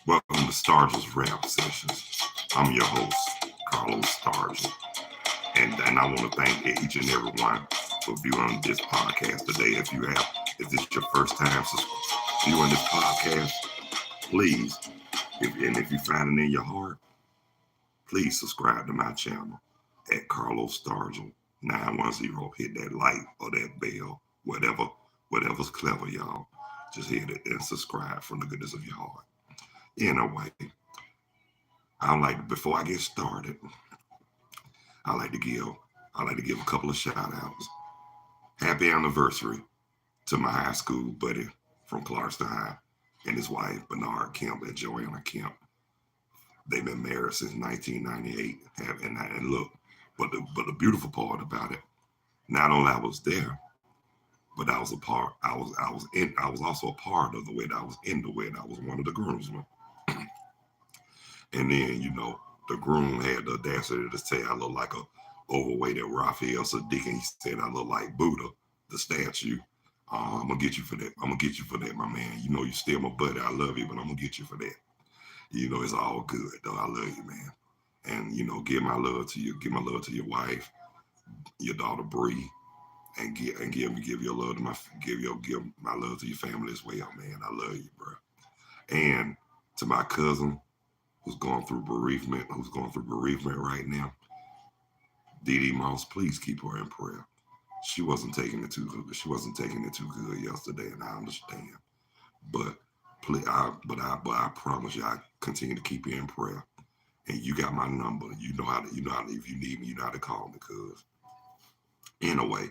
Welcome to Stargell's Rap Sessions. I'm your host, Carlos Stargell, and I want to thank each and every one for viewing this podcast today. If this is your first time viewing this podcast, please, if you find it in your heart, please subscribe to my channel at Carlos Stargell 910. Hit that like or that bell, whatever's clever, y'all. Just hit it and subscribe from the goodness of your heart. Anyway, before I get started, I like to give a couple of shout outs. Happy anniversary to my high school buddy from Clarkston High and his wife Bernard Kemp and Joanna Kemp. They've been married since 1998. And look, but the beautiful part about it, not only I was there, but I was a part. I was also a part of the wedding. I was in the wedding. I was one of the groomsmen. And then, the groom had the audacity to say I look like a overweighted Raphael Sadiq, and he said I look like Buddha, the statue. I'm gonna get you for that. I'm gonna get you for that, my man. You still my buddy. I love you, but I'm gonna get you for that. It's all good though. I love you, man. And give my love to you. Give my love to your wife, your daughter Bree, and give your love to give my love to your family as well, man. I love you, bro. And to my cousin who's going through bereavement right now, Dee Dee Moss, please keep her in prayer. She wasn't taking it too good. She wasn't taking it too good yesterday, and I understand. But please, I promise you, I continue to keep you in prayer. And you got my number. If you need me, you know how to call me. Cause anyway,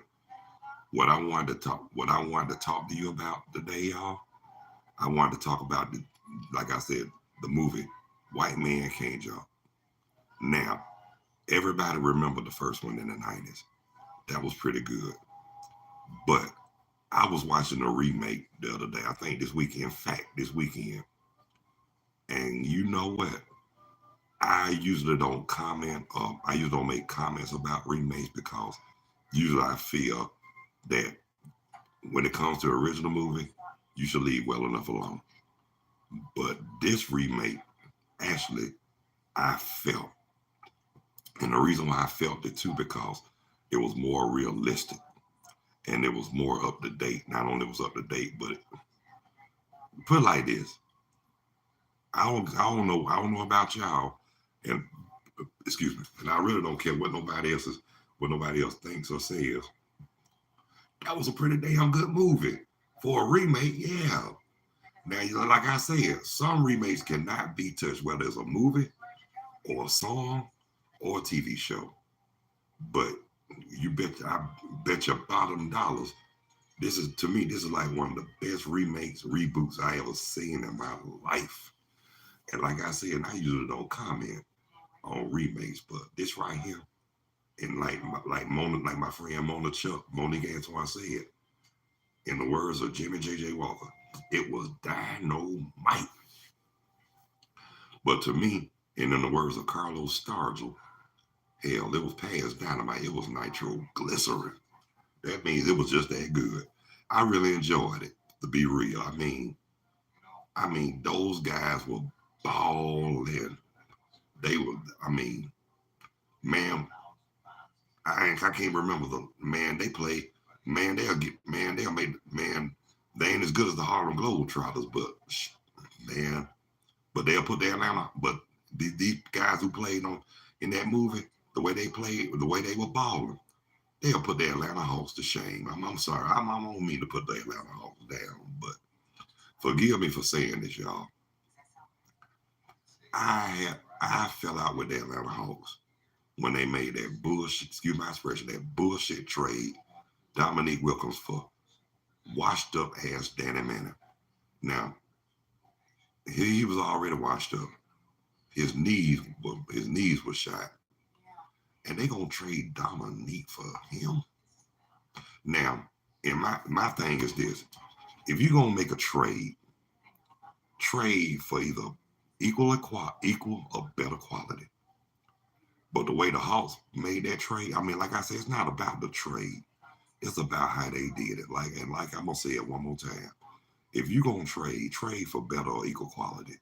what I wanted to talk to you about today, y'all. I wanted to talk about like I said, the movie White Man Can't Jump. Now, everybody remember the first one in the 90s. That was pretty good. But I was watching a remake the other day. I think this weekend. In fact, this weekend. And you know what? I usually don't comment. I usually don't make comments about remakes because usually I feel that when it comes to original movie, you should leave well enough alone. But this remake, actually, I felt, and the reason why I felt it too, because it was more realistic and it was more up to date. Not only was up to date, but put it like this: I don't know about y'all, and excuse me, and I really don't care what nobody else thinks or says. That was a pretty damn good movie for a remake. Yeah. Now, like I said, some remakes cannot be touched, whether it's a movie or a song or a TV show. But I bet your bottom dollars. This is like one of the best reboots I ever seen in my life. And like I said, I usually don't comment on remakes, but this right here, and like my friend Monique Antoine said, in the words of Jimmy J.J. Walker, it was dynamite. But to me, and in the words of Carlos Stargell, hell, it was past dynamite. It was nitroglycerin. That means it was just that good. I really enjoyed it, to be real. Those guys were balling. They were, man, I can't remember the man they play. Man, they ain't as good as the Harlem Globetrotters, but man, but they'll put their Atlanta. But these guys who played on in that movie, the way they played, the way they were balling, they'll put the Atlanta Hawks to shame. I'm sorry, I don't mean to put the Atlanta Hawks down, but forgive me for saying this, y'all. I fell out with the Atlanta Hawks when they made that bullshit, excuse my expression, that bullshit trade Dominique Wilkins for washed up ass Danny Manning. Now, he was already washed up. His knees were shot. And they gonna trade Dominique for him. Now, and my thing is this: if you're gonna make a trade for either equal or better quality. But the way the Hawks made that trade, like I said, it's not about the trade. It's about how they did it. Like I'm gonna say it one more time. If you're gonna trade for better or equal quality.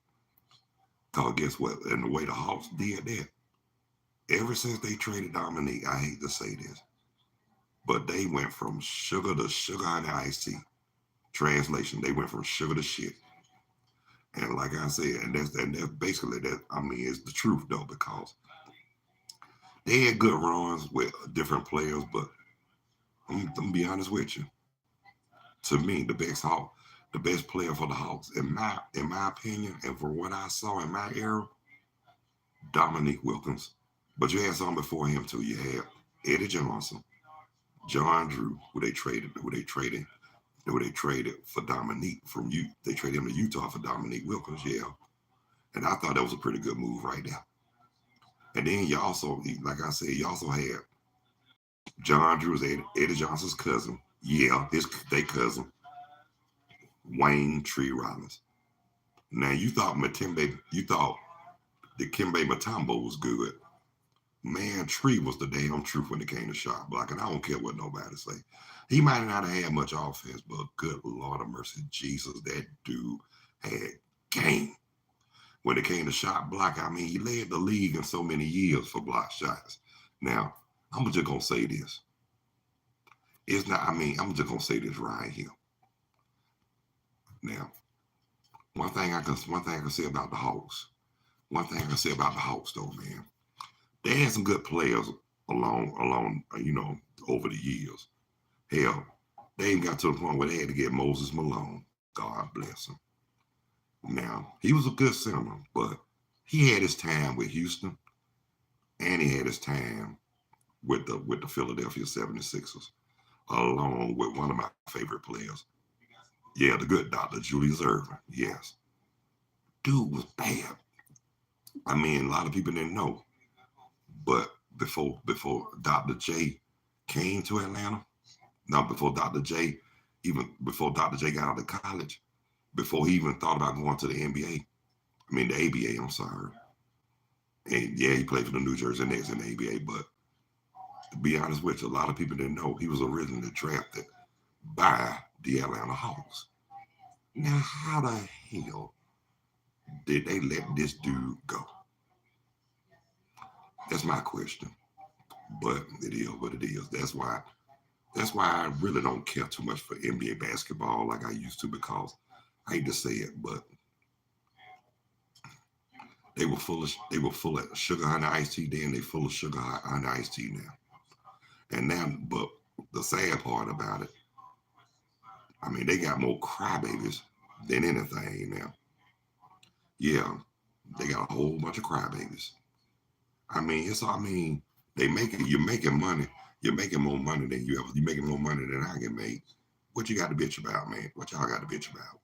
Cause guess what? And the way the Hawks did that, ever since they traded Dominique, I hate to say this, but they went from sugar to sugar honey iced tea. Translation, they went from sugar to shit. And like I said, and that's basically that. I mean, it's the truth though, because they had good runs with different players, but I'm gonna be honest with you. To me, the best player for the Hawks, in my opinion, and for what I saw in my era, Dominique Wilkins. But you had some before him too. You had Eddie Johnson, John Drew, who they traded for Dominique from you. They traded him to Utah for Dominique Wilkins. Yeah, and I thought that was a pretty good move right there. And then you also, like I said, you also had John Drew, Eddie Johnson's cousin. Yeah, they cousin, Wayne Tree Rollins. Now you thought Dikembe Mutombo was good. Man, Tree was the damn truth when it came to shot blocking. I don't care what nobody say. He might not have had much offense, but good Lord of mercy, Jesus, that dude had game. When it came to shot block, I mean, he led the league in so many years for block shots. Now, I'm just gonna say this. It's not. I mean, I'm just gonna say this right here. Now, one thing I can say about the Hawks. One thing I can say about the Hawks, though, man, they had some good players along, over the years. Hell, they even got to the point where they had to get Moses Malone. God bless him. Now, he was a good center, but he had his time with Houston, and he had his time with the Philadelphia 76ers, along with one of my favorite players. Yeah, the good Dr. Julius Erving. Yes. Dude was bad. I mean, a lot of people didn't know. But before Dr. J came to Atlanta, not before Dr. J, even before Dr. J got out of college, before he even thought about going to the NBA, I mean the ABA, I'm sorry. And yeah, he played for the New Jersey Nets in the ABA, but to be honest with you, a lot of people didn't know he was originally drafted by the Atlanta Hawks. Now, how the hell did they let this dude go? That's my question. But it is what it is. That's why I really don't care too much for NBA basketball like I used to, because I hate to say it, but they were full of sugar honey iced tea then, they full of sugar honey iced tea now. And now, but the sad part about it, I mean, they got more crybabies than anything now. Yeah, they got a whole bunch of crybabies. I mean, they make it. You're making money. You're making more money than you ever. You're making more money than I can make. What you got to bitch about, man? What y'all got to bitch about?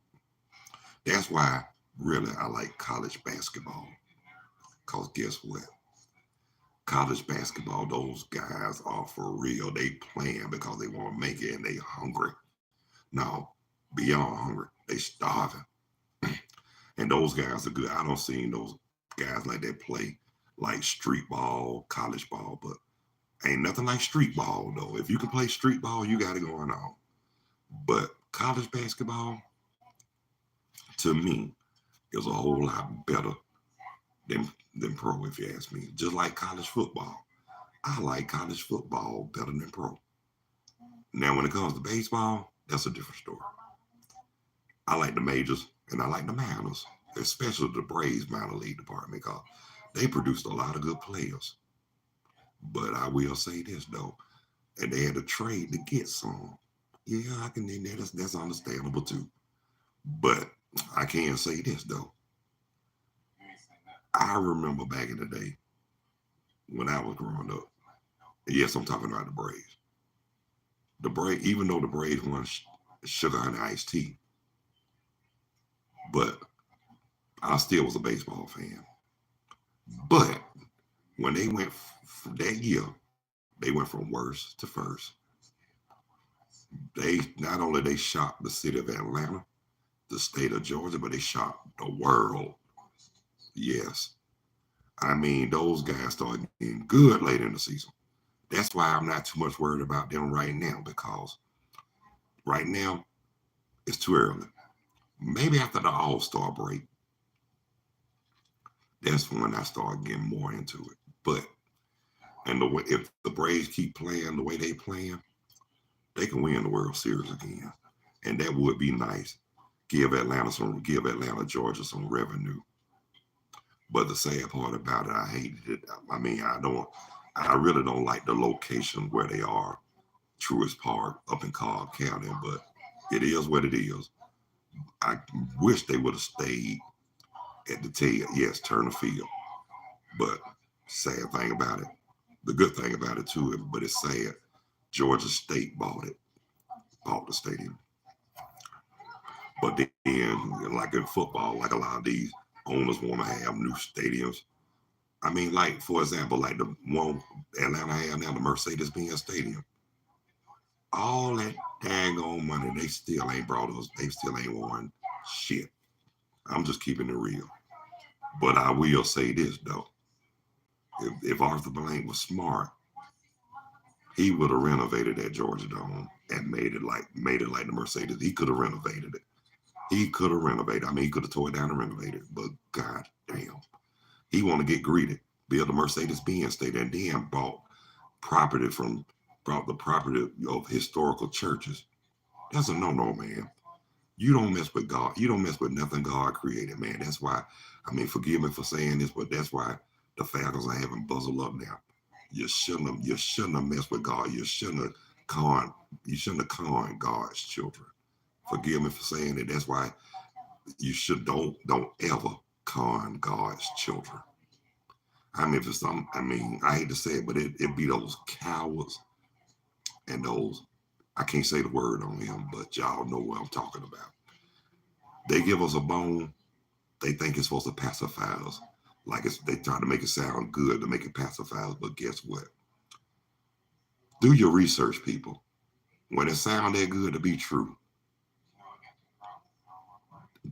That's why, really, I like college basketball. Cause guess what? College basketball, those guys are for real. They playing because they want to make it and they hungry. No, beyond hungry, they starving. And those guys are good. I don't see those guys like that play like street ball, college ball, but ain't nothing like street ball though. If you can play street ball, you got it going on. But college basketball, to me, is a whole lot better than pro, if you ask me. Just like college football. I like college football better than pro. Now, when it comes to baseball, that's a different story. I like the majors and I like the minors, especially the Braves minor league department, because they produced a lot of good players. But I will say this though, and they had to trade to get some. Yeah, I can. That's understandable too. But I can say this though. I remember back in the day when I was growing up. Yes, I'm talking about the Braves. The Braves, even though the Braves won sugar and iced tea, but I still was a baseball fan. But when they went that year, they went from worst to first. They not only they shocked the city of Atlanta, the state of Georgia, but they shocked the world. Yes. I mean, those guys started getting good late in the season. That's why I'm not too much worried about them right now, because right now it's too early. Maybe after the All-Star break, That's when I started getting more into it. But and the way if the Braves keep playing the way they playing, they can win the World Series again, and that would be nice. Give Atlanta, Georgia some revenue. But the sad part about it, I hated it. I mean, I really don't like the location where they are, Truist Park up in Cobb County. But it is what it is. I wish they would have stayed at the tail. Yes, Turner Field. But sad thing about it, the good thing about it too, but it's sad. Georgia State bought the stadium. But then, like in football, like a lot of these owners want to have new stadiums. I mean, like for example, like the one Atlanta have now, the Mercedes-Benz Stadium. All that daggone money, they still ain't brought us. They still ain't won shit. I'm just keeping it real. But I will say this though: if Arthur Blank was smart, he would have renovated that Georgia Dome and made it like the Mercedes. He could have renovated it. He could have renovated. I mean, he could have tore it down and renovated it. But god damn, he want to get greedy, build a Mercedes Benz state, and then property from brought the property of historical churches. That's a no, man. You don't mess with God. You don't mess with nothing God created, man. That's why. I mean, forgive me for saying this, but that's why the Falcons are having buzzle up now. You shouldn't have messed with God. You shouldn't have conned God's children. Forgive me for saying it. That's why you should don't ever con God's children. I mean, for some, I mean, I hate to say it, but it be those cowards and those. I can't say the word on him, but y'all know what I'm talking about. They give us a bone. They think it's supposed to pacify us. Like they try to make it sound good to make it pacify us, but guess what? Do your research, people. When it sounds that good to be true,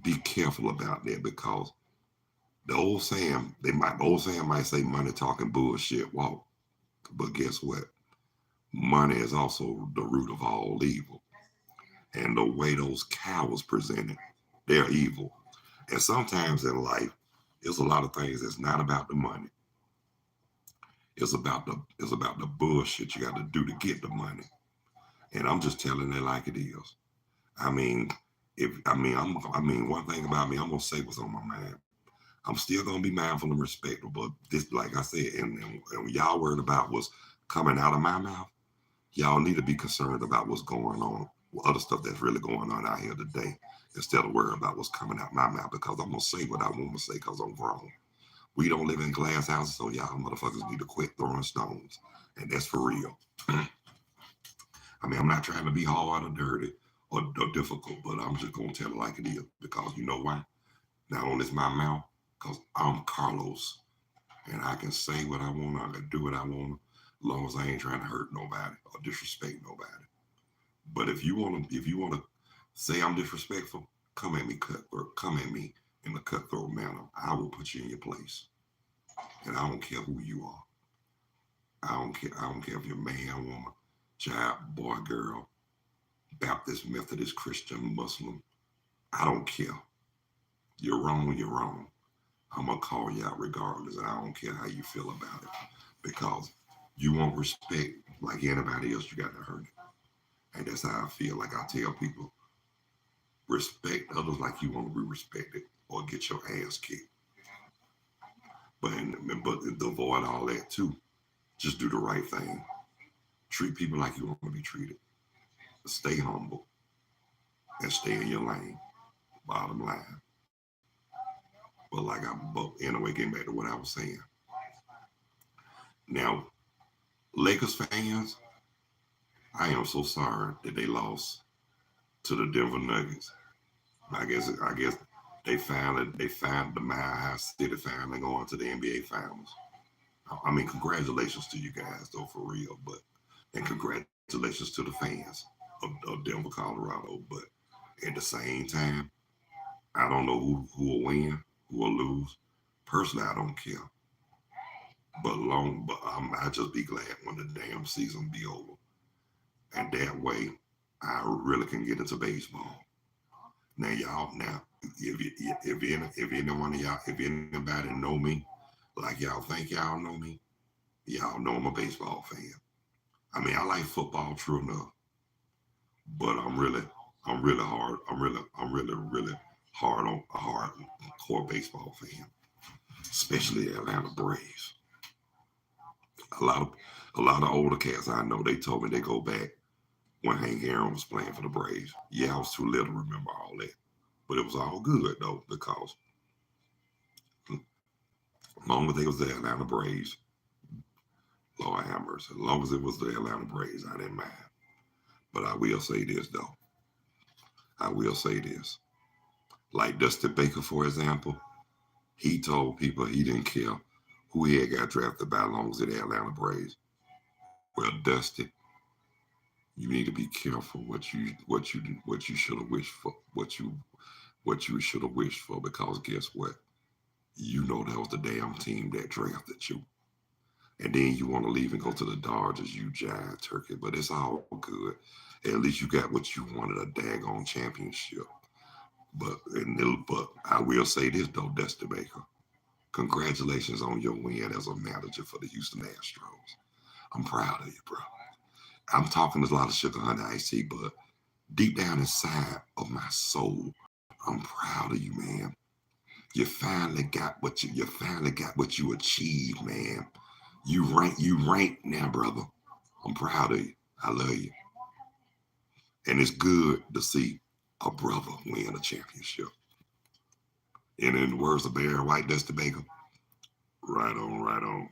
be careful about that because the old saying might say money talking bullshit walk. But guess what? Money is also the root of all evil. And the way those cowards present it, they're evil. And sometimes in life, there's a lot of things that's not about the money. It's about the bullshit you got to do to get the money. And I'm just telling it like it is. I mean, one thing about me, I'm gonna say what's on my mind. I'm still gonna be mindful and respectful, but this, like I said, and y'all worried about what's coming out of my mouth, y'all need to be concerned about what's going on, other stuff that's really going on out here today, instead of worrying about what's coming out my mouth. Because I'm gonna say what I want to say because I'm grown. We don't live in glass houses, so y'all motherfuckers need to quit throwing stones, and that's for real. I mean, I'm not trying to be hard or dirty or difficult, but I'm just gonna tell it like it is because you know why? Not only is my mouth, because I'm Carlos, and I can say what I want, I can do what I want, as long as I ain't trying to hurt nobody or disrespect nobody. But if you wanna say I'm disrespectful, come at me cutthroat, come at me in a cutthroat manner. I will put you in your place, and I don't care who you are. I don't care. I don't care if you're man, woman, child, boy, girl, Baptist, Methodist, Christian, Muslim. I don't care. You're wrong. You're wrong. I'm gonna call you out regardless, and I don't care how you feel about it because you want respect like anybody else. You got to earn it, and that's how I feel. Like I tell people, respect others like you want to be respected, or get your ass kicked. But to avoid all that too, just do the right thing. Treat people like you want to be treated. Stay humble and stay in your lane. Bottom line. But anyway, getting back to what I was saying. Now, Lakers fans, I am so sorry that they lost to the Denver Nuggets. I guess they found the Mile High City finally going to the NBA Finals. I mean, congratulations to you guys though, for real. And congratulations to the fans of Denver, Colorado. But at the same time, I don't know who will win, who will lose. Personally, I don't care. I just be glad when the damn season be over, and that way I really can get into baseball. Now, y'all, now if any one of y'all, if anybody know me, like y'all think y'all know me, y'all know I'm a baseball fan. I mean, I like football, true enough, but I'm really hard. Really hard on a hardcore baseball fan, especially the Atlanta Braves. A lot of a lot of older cats I know, they told me they go back when Hank Aaron was playing for the Braves. Yeah, I was too little to remember all that, but it was all good though because as long as they was the Atlanta Braves, Lord have mercy. As long as it was the Atlanta Braves, I didn't mind. But I will say this though. I will say this. Like Dusty Baker, for example, he told people he didn't care who he had got drafted by, as long as it the Atlanta Braves. Well, Dusty, you need to be careful what you should have wished for, what you should have wished for, because guess what? You know that was the damn team that drafted you. And then you want to leave and go to the Dodgers, you giant turkey. But it's all good. At least you got what you wanted, a daggone championship. But I will say this though, Dusty Baker. Congratulations on your win as a manager for the Houston Astros. I'm proud of you, bro. I'm talking a lot of sugar honey iced tea, but deep down inside of my soul, I'm proud of you, man. You finally got what you achieved, man. You rank now, brother. I'm proud of you. I love you. And it's good to see a brother win a championship. And in the words of Barry White, Dusty Baker, right on, right on.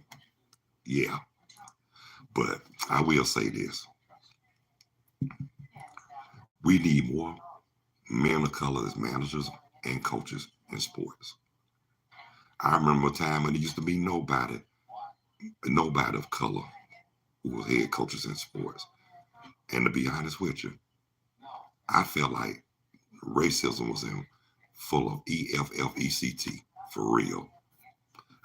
Yeah. But I will say this. We need more men of color as managers and coaches in sports. I remember a time when there used to be nobody of color who was head coaches in sports. And to be honest with you, I felt like racism was in full of EFFECT for real.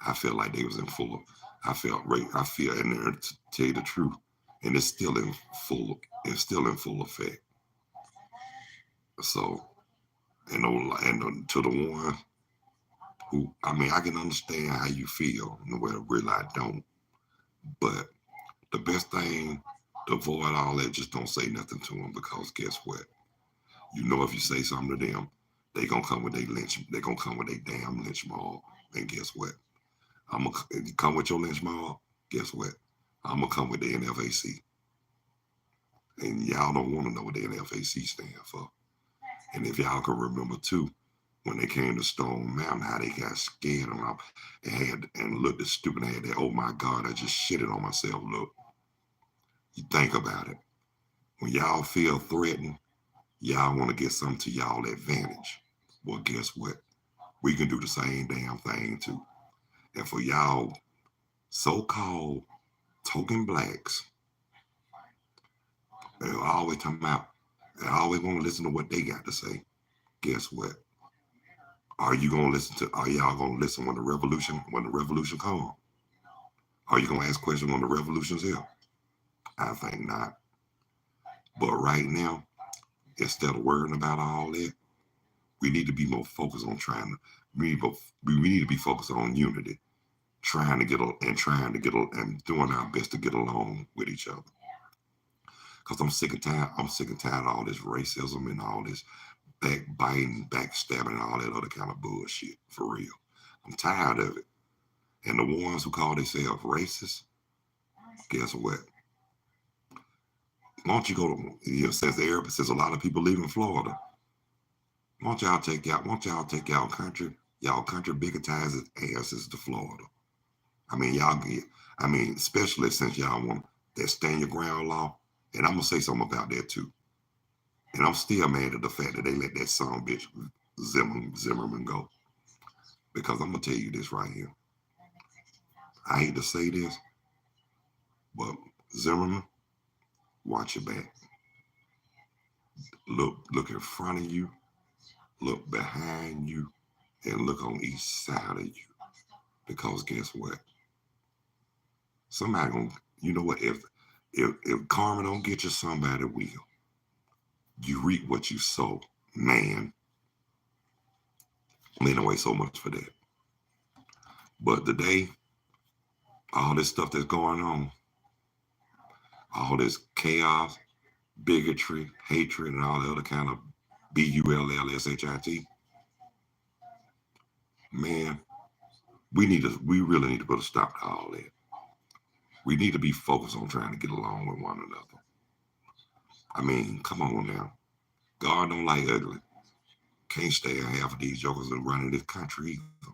I felt like they was in full of. I feel, and to tell you the truth, and it's still in full effect. So, to the one who, I mean, I can understand how you feel, and well, really I don't. But the best thing to avoid all that, just don't say nothing to them, because guess what? You know, if you say something to them, they gonna come with their lynch. They gonna come with their damn lynch mob. And guess what? I'm gonna come with your lynch mob. Guess what? I'm gonna come with the NFAC. And y'all don't want to know what the NFAC stand for. And if y'all can remember too, when they came to Stone Mountain, how they got scared and looked at stupid and had that, oh my God, I just shitted on myself. Look, you think about it. When y'all feel threatened, y'all want to get something to y'all advantage. Well, guess what? We can do the same damn thing too. And for y'all so-called token blacks, they always come out and always want to listen to what they got to say. Guess what? Are y'all gonna listen when the revolution comes? Are you gonna ask questions when the revolution's here? I think not. But right now, instead of worrying about all that, we need to be more focused on trying to we need to be focused on unity, trying to get and doing our best to get along with each other. Cause I'm sick and tired of all this racism and all this backbiting, backstabbing, and all that other kind of bullshit. For real, I'm tired of it. And the ones who call themselves racist, guess what? Why don't you go to, since a lot of people leaving Florida, why don't y'all take y'all country bigotized asses to Florida? I mean, especially since y'all want that stand your ground law. And I'm gonna say something about that too. And I'm still mad at the fact that they let that son bitch Zimmerman go. Because I'm gonna tell you this right here. I hate to say this, but Zimmerman, watch your back. Look in front of you, look behind you, and look on each side of you. Because guess what? Somebody gonna, you know what? If karma don't get you, somebody will. You reap what you sow, man. I mean, away so much for that. But today, all this stuff that's going on, all this chaos, bigotry, hatred, and all the other kind of bullshit, man, we really need to put a stop to all that. We need to be focused on trying to get along with one another. I mean, come on now. God don't like ugly. Can't stay half of these jokers and running this country either.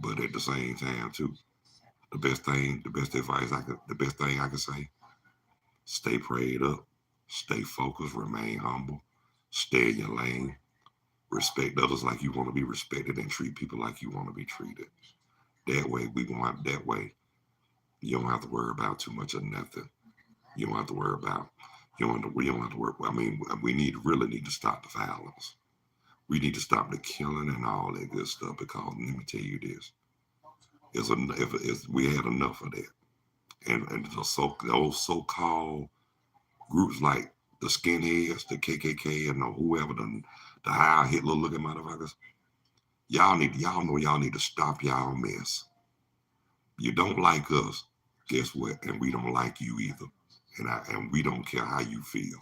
But at the same time, too, the best thing I can say, stay prayed up, stay focused, remain humble, stay in your lane, respect others like you want to be respected, and treat people like you want to be treated. That way you don't have to worry about too much of nothing. You don't have to worry about you don't have to worry. I mean, we really need to stop the violence. We need to stop the killing and all that good stuff because let me tell you this: we had enough of that, and those so-called groups like the skinheads, the KKK, and whoever the high Hitler looking motherfuckers. Y'all need to stop y'all mess. You don't like us, guess what? And we don't like you either. And we don't care how you feel.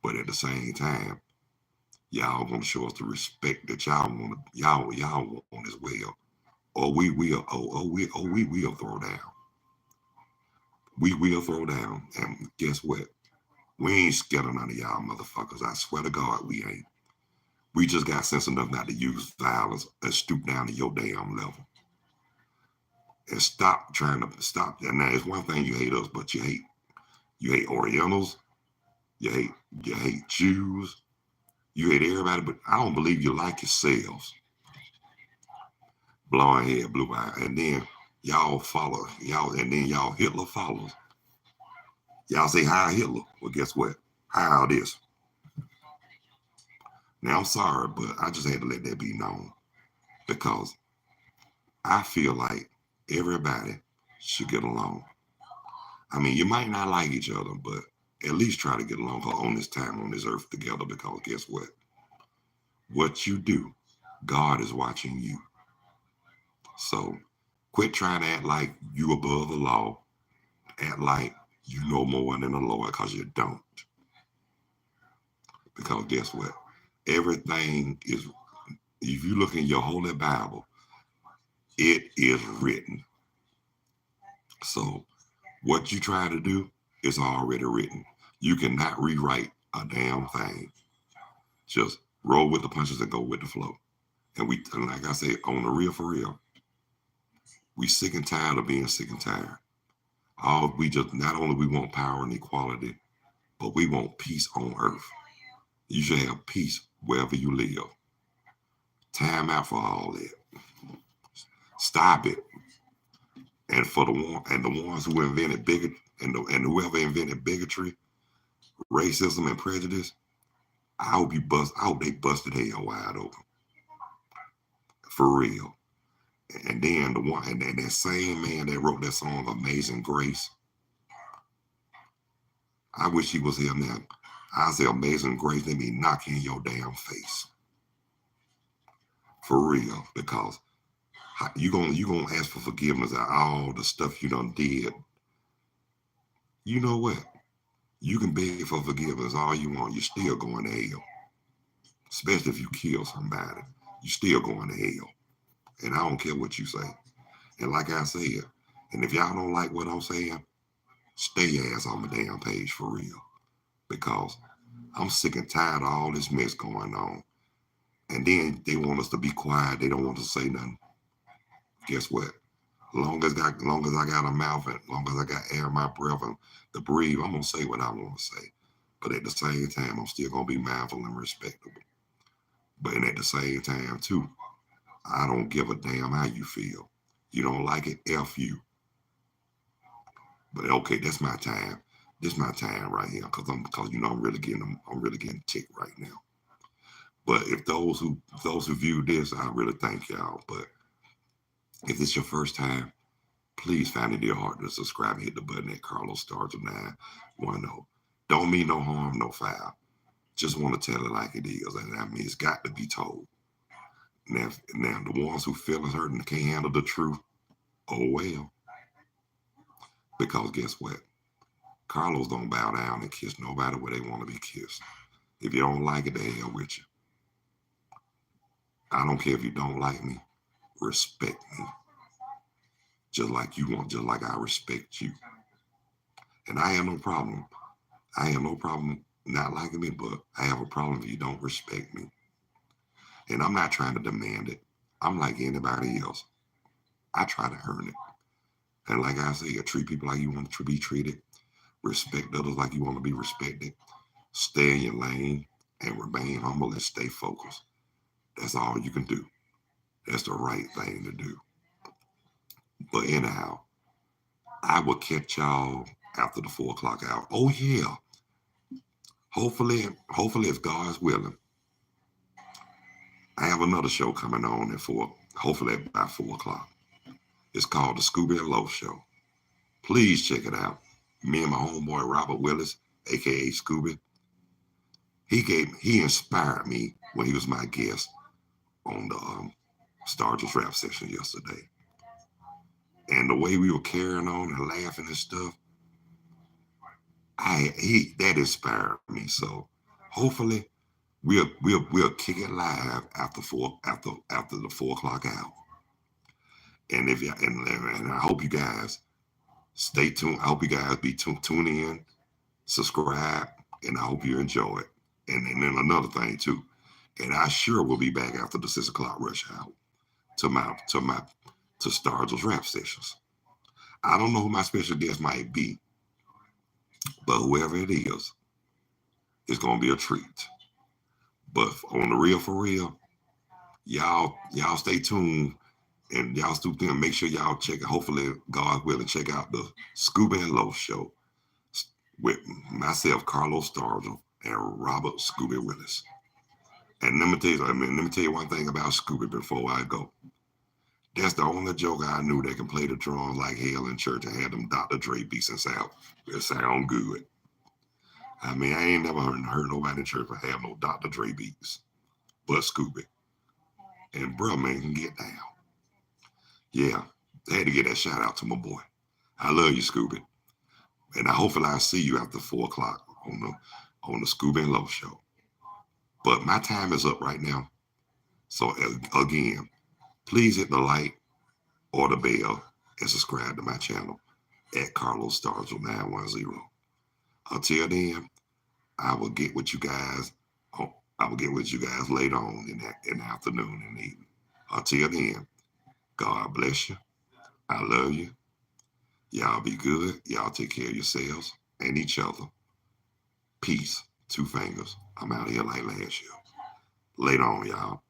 But at the same time, y'all gonna show us the respect that y'all want as well. Or we will throw down. We will throw down. And guess what? We ain't scared of none of y'all motherfuckers. I swear to God, we ain't. We just got sense enough not to use violence and stoop down to your damn level. And stop trying to stop that. Now it's one thing you hate us, but you hate Orientals, you hate Jews, you hate everybody, but I don't believe you like yourselves. Blonde hair, blue eye, and then y'all follow y'all, and then y'all Hitler follows. Y'all say hi Hitler. Well, guess what? How this? Now I'm sorry, but I just had to let that be known because I feel like everybody should get along. I mean, you might not like each other, but at least try to get along on this time on this earth together because guess what? What you do, God is watching you. So quit trying to act like you above the law. Act like you know more than the Lord because you don't. Because guess what? Everything is, if you look in your holy Bible, it is written. So what you try to do is already written. You cannot rewrite a damn thing. Just roll with the punches and go with the flow. And like I said, on the real for real, we sick and tired of being sick and tired. All we just not only we want power and equality, but we want peace on earth. You should have peace wherever you live. Time out for all that. Stop it. And for the ones who invented bigotry and whoever invented bigotry, racism, and prejudice, I hope they busted hell wide open. For real. And then and that same man that wrote that song Amazing Grace, I wish he was here now. I say Amazing Grace, they be knocking your damn face. For real. Because you gonna ask for forgiveness of all the stuff you done did. You know what? You can beg for forgiveness all you want. You're still going to hell. Especially if you kill somebody. You're still going to hell. And I don't care what you say. And like I said, and if y'all don't like what I'm saying, stay your ass on the damn page for real. Because I'm sick and tired of all this mess going on. And then they want us to be quiet. They don't want us to say nothing. Guess what? Long as I got a mouth and long as I got air in my breath and to breathe, I'm gonna say what I want to say. But at the same time, I'm still gonna be mindful and respectable. But at the same time, too, I don't give a damn how you feel. You don't like it, F you. But okay, that's my time. This is my time right here, because I'm really getting ticked right now. But if those who view this, I really thank y'all. But if it's your first time, please find it in your heart to subscribe and hit the button at Carlos Stars of 910. Don't mean no harm, no foul. Just want to tell it like it is. And I mean, it's got to be told. Now the ones who feel is hurting can't handle the truth. Oh well, because guess what? Carlos don't bow down and kiss nobody where they want to be kissed. If you don't like it, the hell with you. I don't care if you don't like me. Respect me, just like you want, just like I respect you. And I have no problem. I have no problem not liking me, but I have a problem if you don't respect me. And I'm not trying to demand it. I'm like anybody else. I try to earn it. And like I say, you treat people like you want to be treated. Respect others like you want to be respected. Stay in your lane and remain humble and stay focused. That's all you can do. That's the right thing to do. But anyhow, I will catch y'all after the 4 o'clock hour. Oh yeah. Hopefully, if God's willing, I have another show coming on at 4. Hopefully by 4 o'clock. It's called the Scooby and Low Show. Please check it out. Me and my homeboy Robert Willis, aka Scooby, he inspired me when he was my guest on the Stargell rap session yesterday. And the way we were carrying on and laughing and stuff, that inspired me. So hopefully we'll kick it live after the 4 o'clock hour. And if you and I hope you guys stay tuned. I hope you guys be tune in, subscribe, and I hope you enjoy it. And then another thing too, and I sure will be back after the 6 o'clock rush hour to Stargell's rap sessions. I don't know who my special guest might be, but whoever it is, it's gonna be a treat. But on the real for real, y'all stay tuned and y'all stay tuned. Make sure y'all check it. Hopefully, God willing, check out the Scuba and Low show with myself, Carlos Stargell, and Robert Scooby Willis. And let me tell you one thing about Scooby before I go. That's the only joke I knew that can play the drums like hell in church and had them Dr. Dre beats and sound good. I mean, I ain't never heard nobody in church have no Dr. Dre beats, but Scooby. And bro, man, can get down. Yeah, I had to get that shout out to my boy. I love you, Scooby. And hopefully I'll see you after 4 o'clock on the Scooby and Low show. But my time is up right now. So again, please hit the like or the bell and subscribe to my channel at Carlos Stargell 910. Until then, I will get with you guys. I will get with you guys later on in the afternoon and evening. Until then, God bless you. I love you. Y'all be good. Y'all take care of yourselves and each other. Peace. 2 fingers. I'm out here like last year. Later on, y'all.